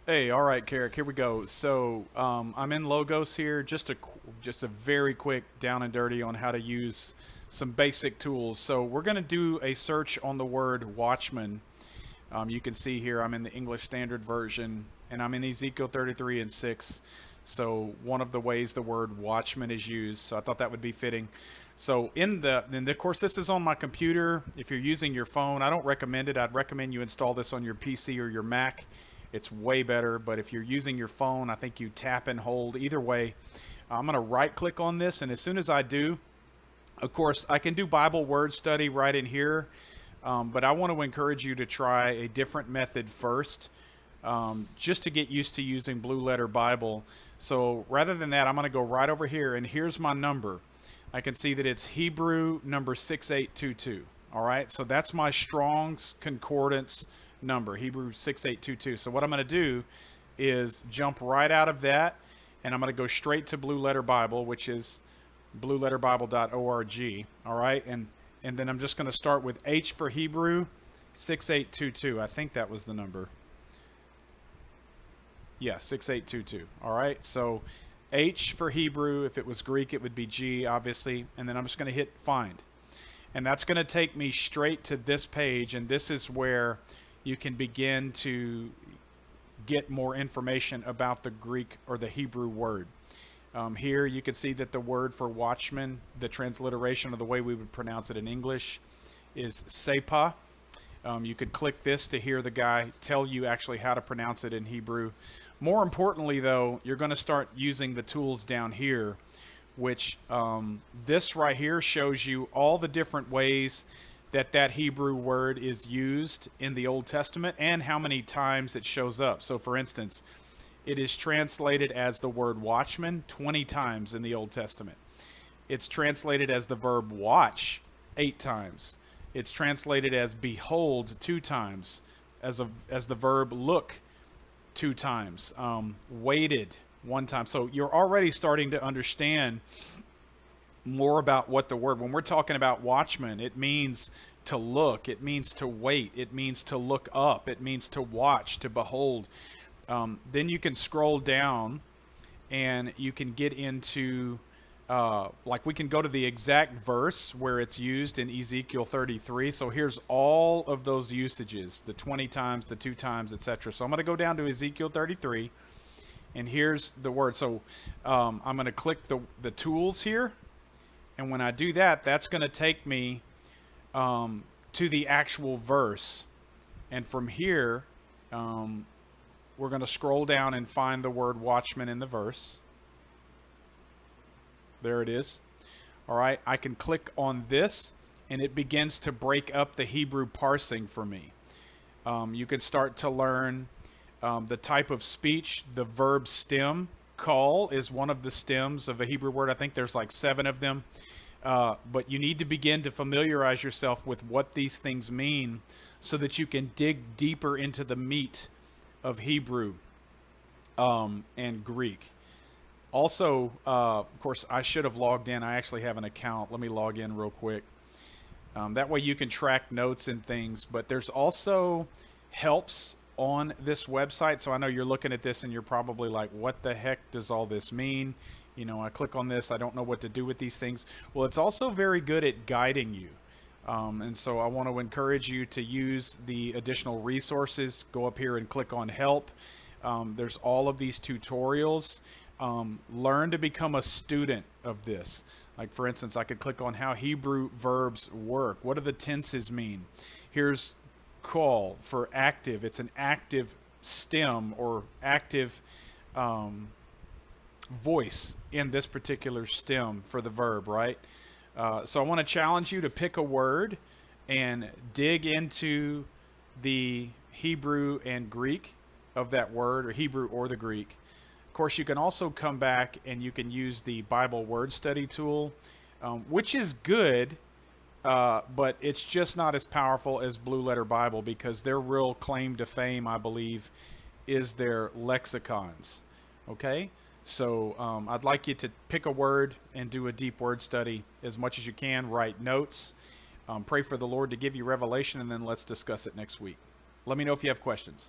Hey, all right, Carrick, here we go. So I'm in Logos here. Just a very quick down and dirty on how to use some basic tools. So we're going to do a search on the word watchman. You can see here I'm in the English Standard Version, and I'm in Ezekiel 33 and 6. So one of the ways the word watchman is used. So I thought that would be fitting. So and of course this is on my computer. If you're using your phone, I don't recommend it. I'd recommend you install this on your PC or your Mac. It's way better. But if you're using your phone, I think you tap and hold. Either way, I'm going to right click on this, and as soon as I do, of course, I can do Bible word study right in here, but I want to encourage you to try a different method first, just to get used to using Blue Letter Bible. So rather than that, I'm going to go right over here, and here's my number. I can see that it's Hebrew number 6822. All right, so that's my Strong's Concordance number, Hebrew 6822. So what I'm going to do is jump right out of that, and I'm going to go straight to Blue Letter Bible, which is blueletterbible.org. All right, and then I'm just going to start with H for Hebrew 6822. I think that was the number. Yeah, 6822. All right, so H for Hebrew. If it was Greek, it would be G, obviously. And then I'm just going to hit find. And that's going to take me straight to this page. And this is where you can begin to get more information about the Greek or the Hebrew word. Here you can see that the word for watchman, the transliteration of the way we would pronounce it in English, is sepa. You could click this to hear the guy tell you actually how to pronounce it in Hebrew. More importantly, though, you're going to start using the tools down here, which this right here shows you all the different ways that Hebrew word is used in the Old Testament and how many times it shows up. So, for instance, it is translated as the word watchman 20 times in the Old Testament. It's translated as the verb watch 8 times. It's translated as behold 2 times, as the verb look 2 times, waited 1 time. So you're already starting to understand more about what the word, when we're talking about watchman, it means to look, it means to wait, it means to look up, it means to watch, to behold. Then you can scroll down and you can get into, like we can go to the exact verse where it's used in Ezekiel 33. So here's all of those usages, the 20 times, the 2 times, etc. So I'm going to go down to Ezekiel 33, and here's the word. So I'm going to click the tools here, and when I do that, that's going to take me to the actual verse. And from here, we're going to scroll down and find the word watchman in the verse. There it is. All right, I can click on this, and it begins to break up the Hebrew parsing for me. You can start to learn the type of speech. The verb stem, call, is one of the stems of a Hebrew word. I think there's like 7 of them. But you need to begin to familiarize yourself with what these things mean so that you can dig deeper into the meat of Hebrew and Greek. Also, of course, I should have logged in. I actually have an account. Let me log in real quick. That way you can track notes and things. But there's also helps on this website. So I know you're looking at this and you're probably like, what the heck does all this mean? You know, I click on this. I don't know what to do with these things. Well, it's also very good at guiding you. And so I want to encourage you to use the additional resources. Go up here and click on help. There's all of these tutorials. Learn to become a student of this. Like, for instance, I could click on how Hebrew verbs work. What do the tenses mean? Here's call for active. It's an active stem or active voice in this particular stem for the verb, right? So I want to challenge you to pick a word and dig into the Hebrew and Greek of that word, or Hebrew or the Greek. Of course, you can also come back and you can use the Bible word study tool, which is good, but it's just not as powerful as Blue Letter Bible, because their real claim to fame, I believe, is their lexicons. Okay? So I'd like you to pick a word and do a deep word study as much as you can. Write notes. Pray for the Lord to give you revelation, and then let's discuss it next week. Let me know if you have questions.